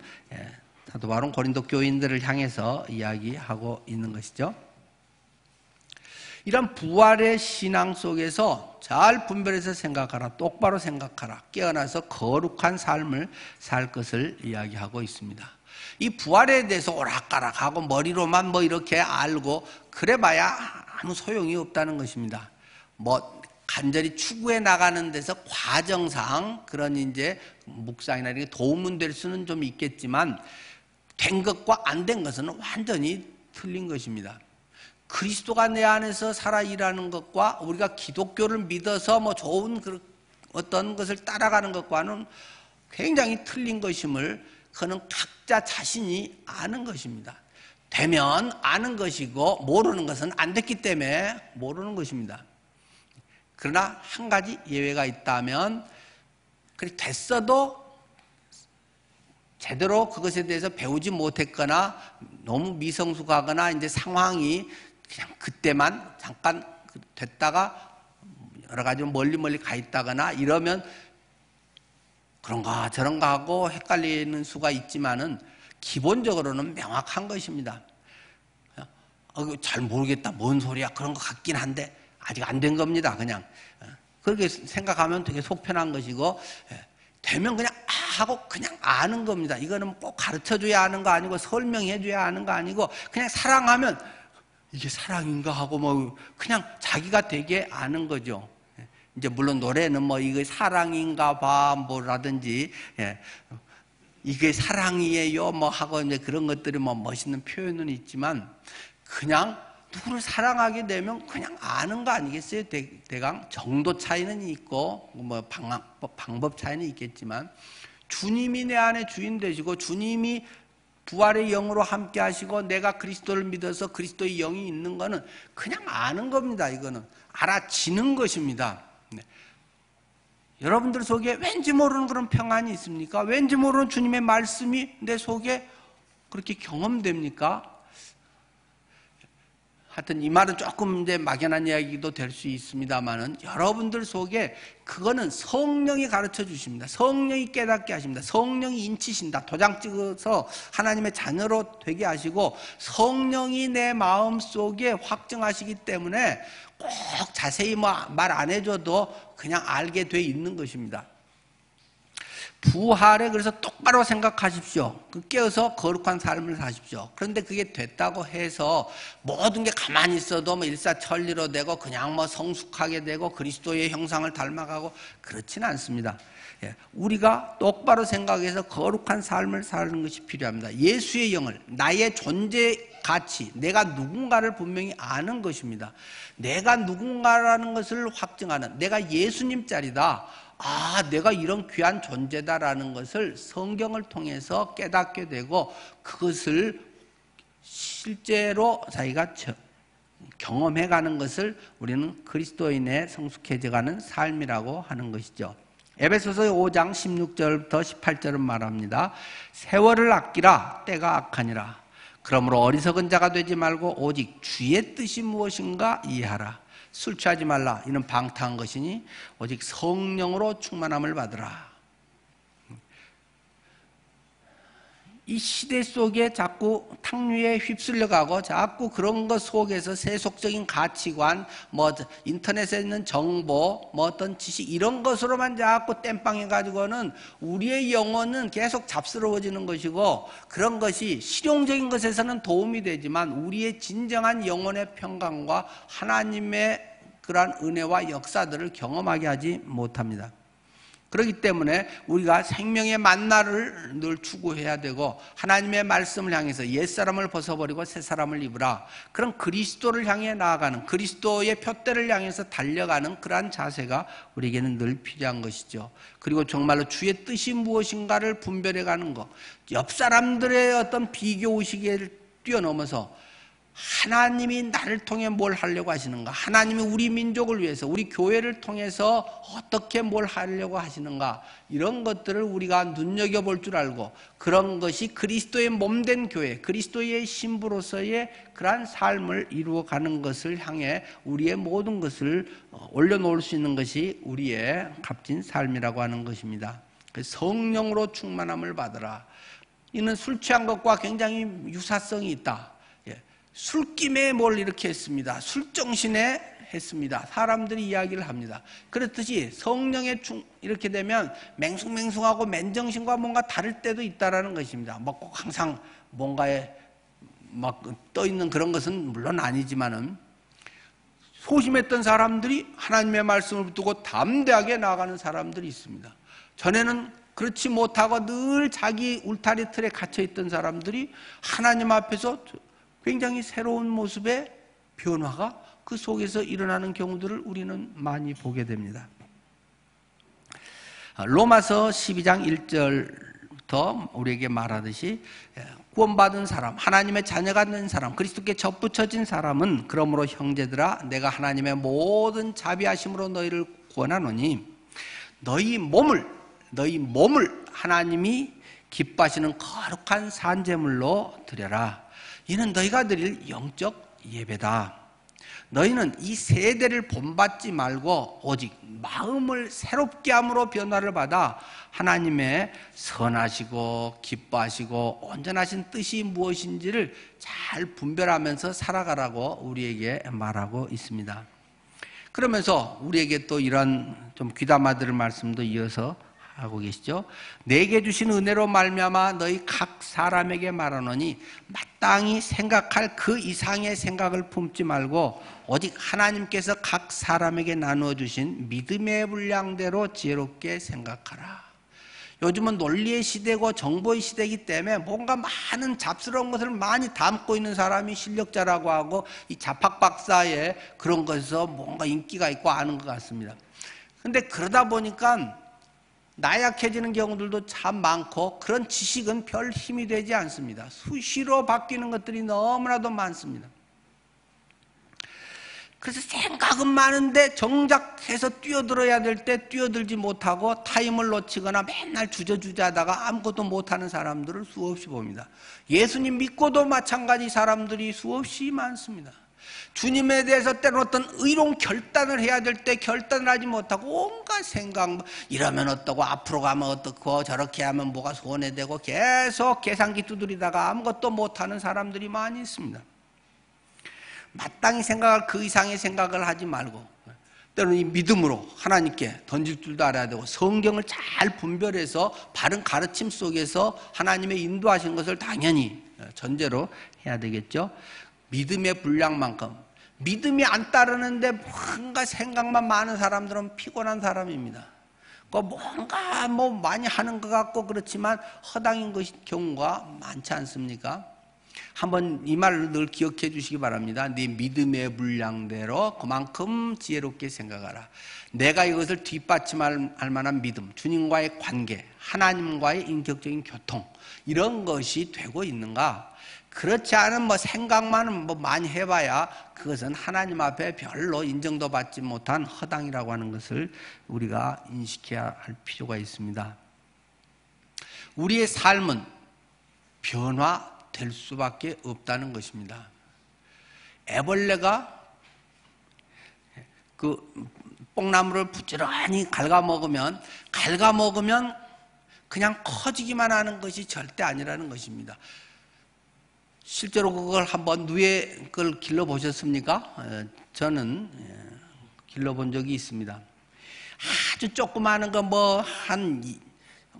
사도 바울은 고린도 교인들을 향해서 이야기하고 있는 것이죠. 이런 부활의 신앙 속에서 잘 분별해서 생각하라, 똑바로 생각하라, 깨어나서 거룩한 삶을 살 것을 이야기하고 있습니다. 이 부활에 대해서 오락가락하고 머리로만 뭐 이렇게 알고 그래봐야 아무 소용이 없다는 것입니다. 간절히 추구해 나가는 데서 과정상 그런 이제 묵상이나 이런 게 도움은 될 수는 좀 있겠지만 된 것과 안 된 것은 완전히 틀린 것입니다. 그리스도가 내 안에서 살아 일하는 것과 우리가 기독교를 믿어서 뭐 좋은 어떤 것을 따라가는 것과는 굉장히 틀린 것임을 그는 각자 자신이 아는 것입니다. 되면 아는 것이고 모르는 것은 안 됐기 때문에 모르는 것입니다. 그러나 한 가지 예외가 있다면 그렇게 됐어도 제대로 그것에 대해서 배우지 못했거나 너무 미성숙하거나 이제 상황이 그냥 그때만 잠깐 됐다가 여러 가지 멀리 가 있다거나 이러면 그런가 저런가 하고 헷갈리는 수가 있지만은 기본적으로는 명확한 것입니다. 잘 모르겠다, 뭔 소리야, 그런 것 같긴 한데 아직 안 된 겁니다. 그냥 그렇게 생각하면 되게 속편한 것이고 되면 그냥 하고 그냥 아는 겁니다. 이거는 꼭 가르쳐줘야 하는 거 아니고 설명해줘야 하는 거 아니고 그냥 사랑하면 이게 사랑인가 하고 뭐 그냥 자기가 되게 아는 거죠. 이제 물론 노래는 뭐 이게 사랑인가 봐 뭐라든지 이게 사랑이에요 뭐 하고 이제 그런 것들이 뭐 멋있는 표현은 있지만 그냥 누구를 사랑하게 되면 그냥 아는 거 아니겠어요? 대강 정도 차이는 있고 뭐 방법 차이는 있겠지만 주님이 내 안에 주인 되시고 주님이 부활의 영으로 함께 하시고 내가 그리스도를 믿어서 그리스도의 영이 있는 거는 그냥 아는 겁니다. 이거는 알아지는 것입니다. 네. 여러분들 속에 왠지 모르는 그런 평안이 있습니까? 왠지 모르는 주님의 말씀이 내 속에 그렇게 경험됩니까? 하여튼 이 말은 조금 이제 막연한 이야기도 될 수 있습니다만은 여러분들 속에 그거는 성령이 가르쳐 주십니다. 성령이 깨닫게 하십니다. 성령이 인치신다. 도장 찍어서 하나님의 자녀로 되게 하시고 성령이 내 마음 속에 확증하시기 때문에 꼭 자세히 뭐 말 안 해줘도 그냥 알게 돼 있는 것입니다. 부활에 그래서 똑바로 생각하십시오. 깨어서 거룩한 삶을 사십시오. 그런데 그게 됐다고 해서 모든 게 가만히 있어도 뭐 일사천리로 되고 그냥 뭐 성숙하게 되고 그리스도의 형상을 닮아가고 그렇지는 않습니다. 우리가 똑바로 생각해서 거룩한 삶을 사는 것이 필요합니다. 예수의 영을, 나의 존재 가치, 내가 누군가를 분명히 아는 것입니다. 내가 누군가라는 것을 확증하는, 내가 예수님 짤이다. 내가 이런 귀한 존재다라는 것을 성경을 통해서 깨닫게 되고 그것을 실제로 자기가 경험해가는 것을 우리는 그리스도인의 성숙해져가는 삶이라고 하는 것이죠. 에베소서 5장 16절부터 18절은 말합니다. 세월을 아끼라 때가 악하니라. 그러므로 어리석은 자가 되지 말고 오직 주의 뜻이 무엇인가 이해하라. 술 취하지 말라. 이는 방탕한 것이니 오직 성령으로 충만함을 받으라. 이 시대 속에 자꾸 탕류에 휩쓸려가고 자꾸 그런 것 속에서 세속적인 가치관, 뭐 인터넷에 있는 정보, 뭐 어떤 지식 이런 것으로만 자꾸 땜빵해가지고는 우리의 영혼은 계속 잡스러워지는 것이고 그런 것이 실용적인 것에서는 도움이 되지만 우리의 진정한 영혼의 평강과 하나님의 그러한 은혜와 역사들을 경험하게 하지 못합니다. 그렇기 때문에 우리가 생명의 만나를 늘 추구해야 되고 하나님의 말씀을 향해서 옛사람을 벗어버리고 새사람을 입으라. 그런 그리스도를 향해 나아가는 그리스도의 푯대를 향해서 달려가는 그러한 자세가 우리에게는 늘 필요한 것이죠. 그리고 정말로 주의 뜻이 무엇인가를 분별해가는 것, 옆 사람들의 어떤 비교의식을 뛰어넘어서 하나님이 나를 통해 뭘 하려고 하시는가, 하나님이 우리 민족을 위해서 우리 교회를 통해서 어떻게 뭘 하려고 하시는가, 이런 것들을 우리가 눈여겨볼 줄 알고 그런 것이 그리스도의 몸된 교회, 그리스도의 신부로서의 그러한 삶을 이루어가는 것을 향해 우리의 모든 것을 올려놓을 수 있는 것이 우리의 값진 삶이라고 하는 것입니다. 성령으로 충만함을 받으라. 이는 술 취한 것과 굉장히 유사성이 있다. 술김에 뭘 이렇게 했습니다. 술정신에 했습니다. 사람들이 이야기를 합니다. 그렇듯이 성령에 이렇게 되면 맹숭맹숭하고 맨정신과 뭔가 다를 때도 있다라는 것입니다. 뭐 꼭 항상 뭔가에 막 떠 있는 그런 것은 물론 아니지만은 소심했던 사람들이 하나님의 말씀을 붙들고 담대하게 나아가는 사람들이 있습니다. 전에는 그렇지 못하고 늘 자기 울타리 틀에 갇혀 있던 사람들이 하나님 앞에서 굉장히 새로운 모습의 변화가 그 속에서 일어나는 경우들을 우리는 많이 보게 됩니다. 로마서 12장 1절부터 우리에게 말하듯이 구원받은 사람, 하나님의 자녀가 된 사람, 그리스도께 접붙여진 사람은 그러므로 형제들아 내가 하나님의 모든 자비하심으로 너희를 구원하노니 너희 몸을 하나님이 기뻐하시는 거룩한 산제물로 드려라. 이는 너희가 드릴 영적 예배다. 너희는 이 세대를 본받지 말고 오직 마음을 새롭게 함으로 변화를 받아 하나님의 선하시고 기뻐하시고 온전하신 뜻이 무엇인지를 잘 분별하면서 살아가라고 우리에게 말하고 있습니다. 그러면서 우리에게 또 이런 좀 귀담아 들을 말씀도 이어서 하고 계시죠. 내게 주신 은혜로 말미암아 너희 각 사람에게 말하노니 마땅히 생각할 그 이상의 생각을 품지 말고 오직 하나님께서 각 사람에게 나누어 주신 믿음의 분량대로 지혜롭게 생각하라. 요즘은 논리의 시대고 정보의 시대이기 때문에 뭔가 많은 잡스러운 것을 많이 담고 있는 사람이 실력자라고 하고 이 자팍박사의 그런 것에서 뭔가 인기가 있고 아는 것 같습니다. 그런데 그러다 보니까 나약해지는 경우들도 참 많고 그런 지식은 별 힘이 되지 않습니다. 수시로 바뀌는 것들이 너무나도 많습니다. 그래서 생각은 많은데 정작 해서 뛰어들어야 될 때 뛰어들지 못하고 타임을 놓치거나 맨날 주저주저하다가 아무것도 못하는 사람들을 수없이 봅니다. 예수님 믿고도 마찬가지 사람들이 수없이 많습니다. 주님에 대해서 때로 어떤 의로운 결단을 해야 될 때 결단을 하지 못하고 온갖 생각, 이러면 어떠고 앞으로 가면 어떻고 저렇게 하면 뭐가 손해되고 계속 계산기 두드리다가 아무것도 못하는 사람들이 많이 있습니다. 마땅히 생각할 그 이상의 생각을 하지 말고 때로는 이 믿음으로 하나님께 던질 줄도 알아야 되고 성경을 잘 분별해서 바른 가르침 속에서 하나님의 인도하신 것을 당연히 전제로 해야 되겠죠. 믿음의 분량만큼 믿음이 안 따르는데 뭔가 생각만 많은 사람들은 피곤한 사람입니다. 뭔가 많이 하는 것 같고 그렇지만 허당인 경우가 많지 않습니까? 한번 이 말을 늘 기억해 주시기 바랍니다. 네 믿음의 분량대로 그만큼 지혜롭게 생각하라. 내가 이것을 뒷받침할 만한 믿음, 주님과의 관계, 하나님과의 인격적인 교통 이런 것이 되고 있는가? 그렇지 않은 생각만 많이 해봐야 그것은 하나님 앞에 별로 인정도 받지 못한 허당이라고 하는 것을 우리가 인식해야 할 필요가 있습니다. 우리의 삶은 변화될 수밖에 없다는 것입니다. 애벌레가 그 뽕나무를 부지런히 gali 먹으면 그냥 커지기만 하는 것이 절대 아니라는 것입니다. 실제로 그걸 한번 누에 그걸 길러보셨습니까? 저는 길러본 적이 있습니다. 아주 조그마한 거 한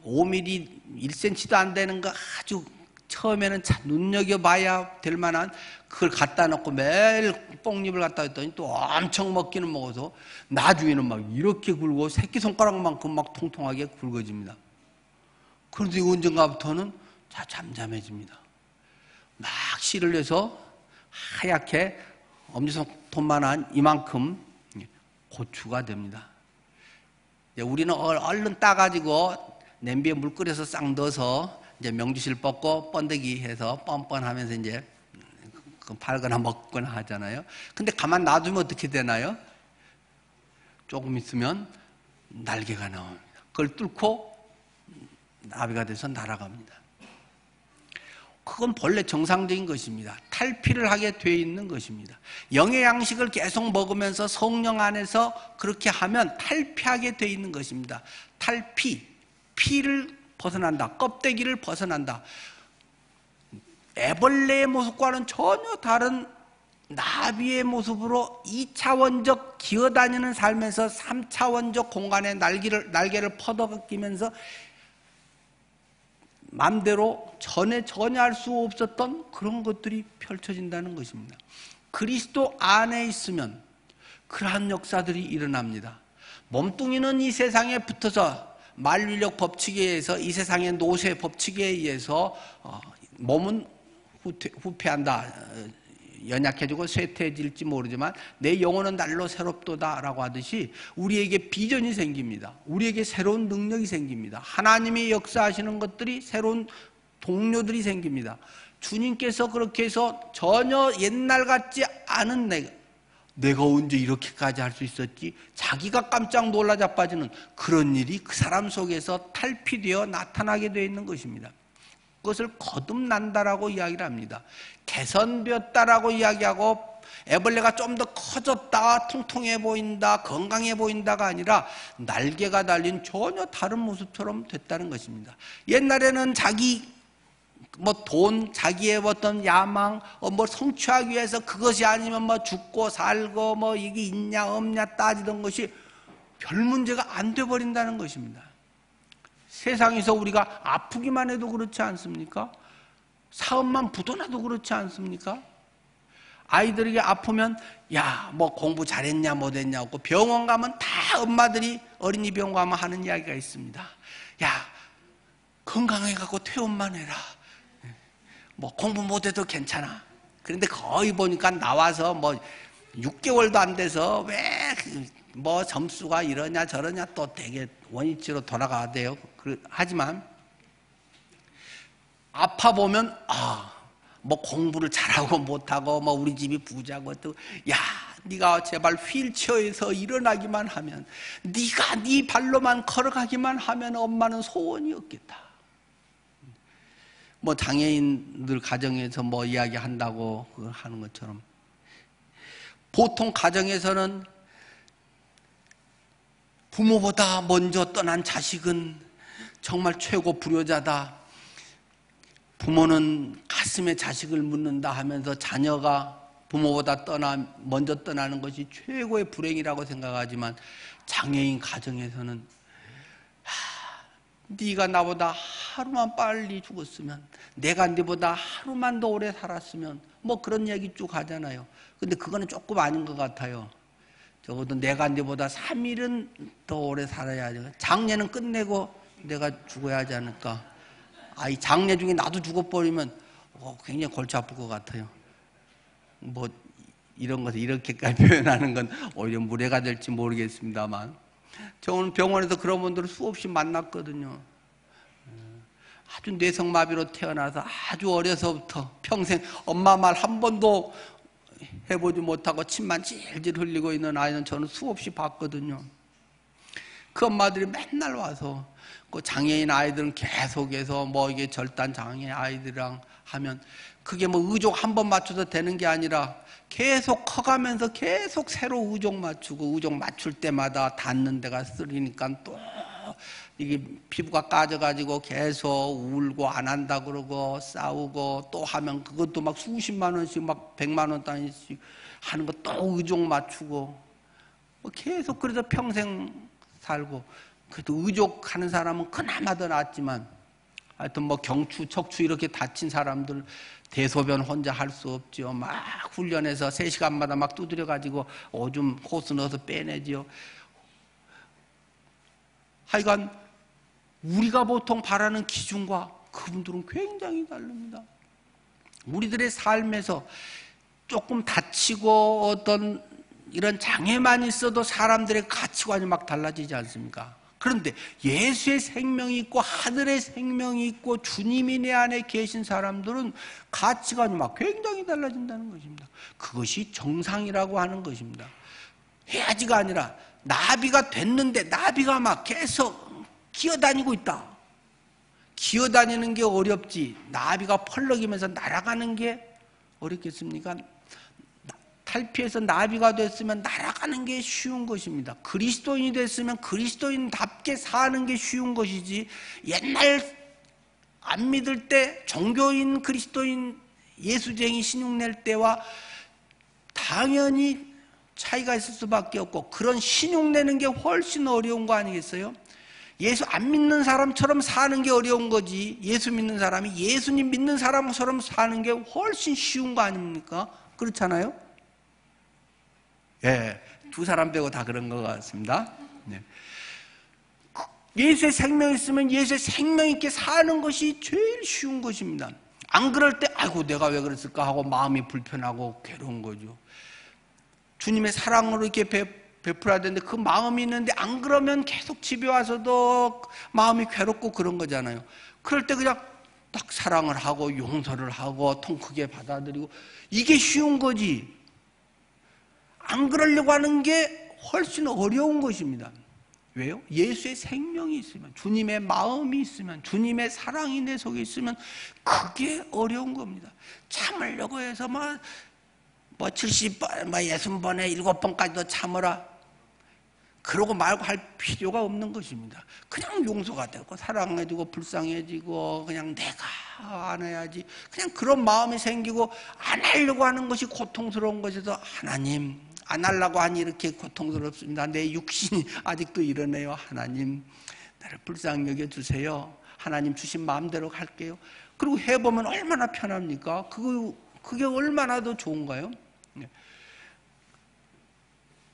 5mm, 1cm도 안 되는 거 아주 처음에는 눈여겨봐야 될 만한 그걸 갖다 놓고 매일 뽕잎을 갖다 줬더니 또 엄청 먹기는 먹어서 나중에는 막 이렇게 굵고 새끼손가락만큼 막 통통하게 굵어집니다. 그런데 언젠가부터는 잠잠해집니다. 막 씨를 내서 하얗게 엄지손톱만한 이만큼 고추가 됩니다. 우리는 얼른 따가지고 냄비에 물 끓여서 싹 넣어서 이제 명주실 뻗고 번데기 해서 뻔뻔하면서 이제 팔거나 먹거나 하잖아요. 근데 가만 놔두면 어떻게 되나요? 조금 있으면 날개가 나옵니다. 그걸 뚫고 나비가 돼서 날아갑니다. 그건 본래 정상적인 것입니다. 탈피를 하게 돼 있는 것입니다. 영의 양식을 계속 먹으면서 성령 안에서 그렇게 하면 탈피하게 돼 있는 것입니다. 탈피, 피를 벗어난다. 껍데기를 벗어난다. 애벌레의 모습과는 전혀 다른 나비의 모습으로 2차원적 기어다니는 삶에서 3차원적 공간에 날개를 퍼덕이면서 마음대로 전에 전혀 할 수 없었던 그런 것들이 펼쳐진다는 것입니다. 그리스도 안에 있으면 그러한 역사들이 일어납니다. 몸뚱이는 이 세상에 붙어서 만류력 법칙에 의해서 이 세상의 노쇠 법칙에 의해서 몸은 후퇴한다. 연약해지고 쇠퇴해질지 모르지만 내 영혼은 날로 새롭도다라고 하듯이 우리에게 비전이 생깁니다. 우리에게 새로운 능력이 생깁니다. 하나님이 역사하시는 것들이 새로운 동료들이 생깁니다. 주님께서 그렇게 해서 전혀 옛날 같지 않은 내가 언제 이렇게까지 할 수 있었지? 자기가 깜짝 놀라 자빠지는 그런 일이 그 사람 속에서 탈피되어 나타나게 되어 있는 것입니다. 그것을 거듭난다라고 이야기를 합니다. 개선되었다라고 이야기하고 애벌레가 좀 더 커졌다, 통통해 보인다, 건강해 보인다가 아니라 날개가 달린 전혀 다른 모습처럼 됐다는 것입니다. 옛날에는 자기 돈, 자기의 어떤 야망, 성취하기 위해서 그것이 아니면 죽고 살고 이게 있냐 없냐 따지던 것이 별 문제가 안 돼 버린다는 것입니다. 세상에서 우리가 아프기만 해도 그렇지 않습니까? 사업만 부도나도 그렇지 않습니까? 아이들에게 아프면 공부 잘했냐 못했냐 없고 병원 가면 다 엄마들이 어린이 병원 가면 하는 이야기가 있습니다. 건강해 갖고 퇴원만 해라. 공부 못해도 괜찮아. 그런데 거의 보니까 나와서 6개월도 안 돼서 왜 점수가 이러냐 저러냐 또 되게 원위치로 돌아가야 돼요. 하지만 아파 보면 공부를 잘하고 못하고 우리 집이 부자고 또 네가 제발 휠체어에서 일어나기만 하면 네가 네 발로만 걸어가기만 하면 엄마는 소원이 없겠다. 장애인들 가정에서 이야기한다고 하는 것처럼 보통 가정에서는 부모보다 먼저 떠난 자식은 정말 최고 불효자다. 부모는 가슴에 자식을 묻는다 하면서 자녀가 부모보다 먼저 떠나는 것이 최고의 불행이라고 생각하지만 장애인 가정에서는 네가 나보다 하루만 빨리 죽었으면, 내가 네보다 하루만 더 오래 살았으면, 뭐 그런 얘기 쭉 하잖아요. 근데 그거는 조금 아닌 것 같아요. 적어도 내가 네보다 3일은 더 오래 살아야지. 장례는 끝내고 내가 죽어야 하지 않을까. 이 장례 중에 나도 죽어버리면 굉장히 골치 아플 것 같아요. 뭐 이런 것을 이렇게까지 표현하는 건 오히려 무례가 될지 모르겠습니다만, 저는 병원에서 그런 분들을 수없이 만났거든요. 아주 뇌성마비로 태어나서 아주 어려서부터 평생 엄마 말 한 번도 해보지 못하고 침만 질질 흘리고 있는 아이는 저는 수없이 봤거든요. 그 엄마들이 맨날 와서, 그 장애인 아이들은 계속해서 뭐 이게 절단 장애 아이들이랑 하면 그게 뭐 의족 한 번 맞춰서 되는 게 아니라 계속 커가면서 계속 새로 의족 맞추고, 의족 맞출 때마다 닿는 데가 쓰리니까 또 이게 피부가 까져가지고 계속 울고 안 한다 그러고 싸우고, 또 하면 그것도 막 수십만 원씩 막 100만 원 단위씩 하는 거 또 의족 맞추고, 뭐 계속 그래서 평생 살고. 그래도 의족하는 사람은 그나마 더 낫지만, 하여튼 뭐 경추, 척추 이렇게 다친 사람들 대소변 혼자 할 수 없지요. 막 훈련해서 3시간마다 막 두드려가지고 오줌 호스 넣어서 빼내지요. 하여간 우리가 보통 바라는 기준과 그분들은 굉장히 다릅니다. 우리들의 삶에서 조금 다치고 어떤 이런 장애만 있어도 사람들의 가치관이 막 달라지지 않습니까? 그런데 예수의 생명이 있고 하늘의 생명이 있고 주님이 내 안에 계신 사람들은 가치관이 막 굉장히 달라진다는 것입니다. 그것이 정상이라고 하는 것입니다. 해야지가 아니라 나비가 됐는데 나비가 막 계속 기어다니고 있다. 기어다니는 게 어렵지 나비가 펄럭이면서 날아가는 게 어렵겠습니까? 탈피해서 나비가 됐으면 날아가는 게 쉬운 것입니다. 그리스도인이 됐으면 그리스도인답게 사는 게 쉬운 것이지, 옛날 안 믿을 때 종교인 그리스도인 예수쟁이 신용낼 때와 당연히 차이가 있을 수밖에 없고, 그런 신용내는 게 훨씬 어려운 거 아니겠어요? 예수 안 믿는 사람처럼 사는 게 어려운 거지, 예수 믿는 사람이 예수님 믿는 사람처럼 사는 게 훨씬 쉬운 거 아닙니까? 그렇잖아요? 예, 두 사람 빼고 다 그런 것 같습니다. 네. 예수의 생명이 있으면 예수의 생명 있게 사는 것이 제일 쉬운 것입니다. 안 그럴 때 아이고 내가 왜 그랬을까 하고 마음이 불편하고 괴로운 거죠. 주님의 사랑으로 이렇게 베풀어야 되는데 그 마음이 있는데 안 그러면 계속 집에 와서도 마음이 괴롭고 그런 거잖아요. 그럴 때 그냥 딱 사랑을 하고 용서를 하고 통 크게 받아들이고, 이게 쉬운 거지, 안 그러려고 하는 게 훨씬 어려운 것입니다. 왜요? 예수의 생명이 있으면, 주님의 마음이 있으면, 주님의 사랑이 내 속에 있으면 그게 어려운 겁니다. 참으려고 해서 뭐 70번, 60번에 7번까지도 참으라, 그러고 말고 할 필요가 없는 것입니다. 그냥 용서가 되고 사랑해주고 불쌍해지고 그냥 내가 안 해야지, 그냥 그런 마음이 생기고 안 하려고 하는 것이 고통스러운 것에서 하나님 안 하려고 하니 이렇게 고통스럽습니다. 내 육신이 아직도 이러네요. 하나님 나를 불쌍히 여겨주세요. 하나님 주신 마음대로 갈게요. 그리고 해보면 얼마나 편합니까? 그게 얼마나 더 좋은가요?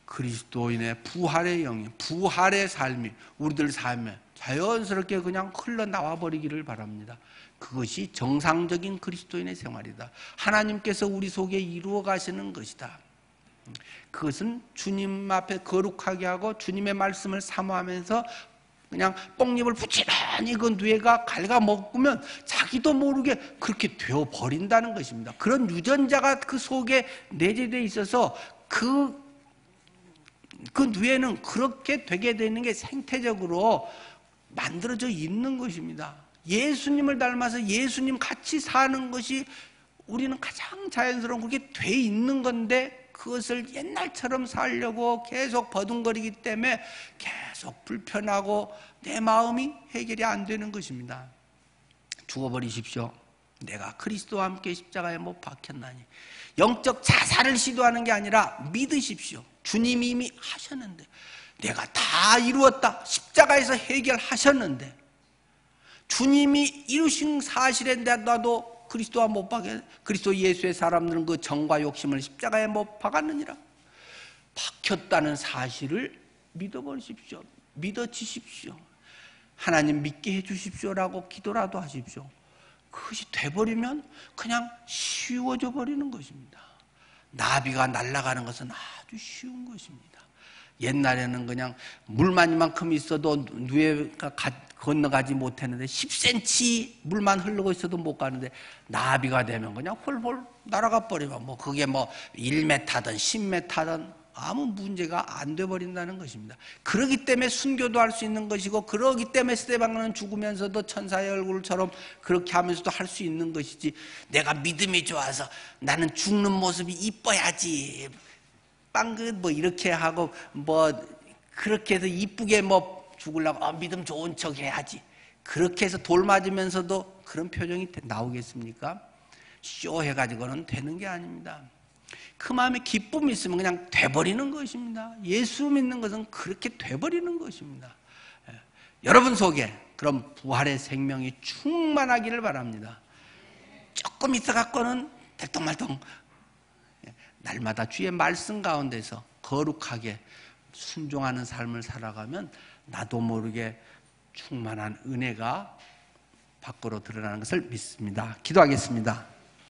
그리스도인의 부활의 영이, 부활의 삶이 우리들 삶에 자연스럽게 그냥 흘러나와 버리기를 바랍니다. 그것이 정상적인 그리스도인의 생활이다. 하나님께서 우리 속에 이루어 가시는 것이다. 그것은 주님 앞에 거룩하게 하고 주님의 말씀을 사모하면서 그냥 뽕잎을 부지런히 그 뇌가 갉아먹으면 자기도 모르게 그렇게 되어버린다는 것입니다. 그런 유전자가 그 속에 내재되어 있어서 그 뇌는 그렇게 되게 되는 게 생태적으로 만들어져 있는 것입니다. 예수님을 닮아서 예수님 같이 사는 것이 우리는 가장 자연스러운 그렇게 돼 있는 건데, 그것을 옛날처럼 살려고 계속 버둥거리기 때문에 계속 불편하고 내 마음이 해결이 안 되는 것입니다. 죽어버리십시오. 내가 그리스도와 함께 십자가에 못 박혔나니. 영적 자살을 시도하는 게 아니라 믿으십시오. 주님이 이미 하셨는데, 내가 다 이루었다, 십자가에서 해결하셨는데, 주님이 이루신 사실에 나도 그리스도와 못 박혀, 그리스도 예수의 사람들은 그 정과 욕심을 십자가에 못 박았느니라. 박혔다는 사실을 믿어버리십시오. 믿어지십시오. 하나님 믿게 해주십시오라고 기도라도 하십시오. 그것이 돼버리면 그냥 쉬워져 버리는 것입니다. 나비가 날아가는 것은 아주 쉬운 것입니다. 옛날에는 그냥 물만 이만큼 있어도 누에가 건너가지 못했는데 10cm 물만 흐르고 있어도 못 가는데, 나비가 되면 그냥 홀홀 날아가 버리면 뭐 그게 뭐 1m든 10m든 아무 문제가 안 돼 버린다는 것입니다. 그러기 때문에 순교도 할 수 있는 것이고, 그러기 때문에 스데반은 죽으면서도 천사의 얼굴처럼 그렇게 하면서도 할 수 있는 것이지, 내가 믿음이 좋아서 나는 죽는 모습이 이뻐야지, 빵긋 뭐 이렇게 하고 뭐 그렇게 해서 이쁘게 뭐 죽으려고 믿음 좋은 척 해야지, 그렇게 해서 돌 맞으면서도 그런 표정이 나오겠습니까? 쇼해가지고는 되는 게 아닙니다. 그 마음에 기쁨이 있으면 그냥 돼버리는 것입니다. 예수 믿는 것은 그렇게 돼버리는 것입니다. 여러분 속에 그런 부활의 생명이 충만하기를 바랍니다. 조금 있어 갖고는 대통말통 날마다 주의 말씀 가운데서 거룩하게 순종하는 삶을 살아가면 나도 모르게 충만한 은혜가 밖으로 드러나는 것을 믿습니다. 기도하겠습니다.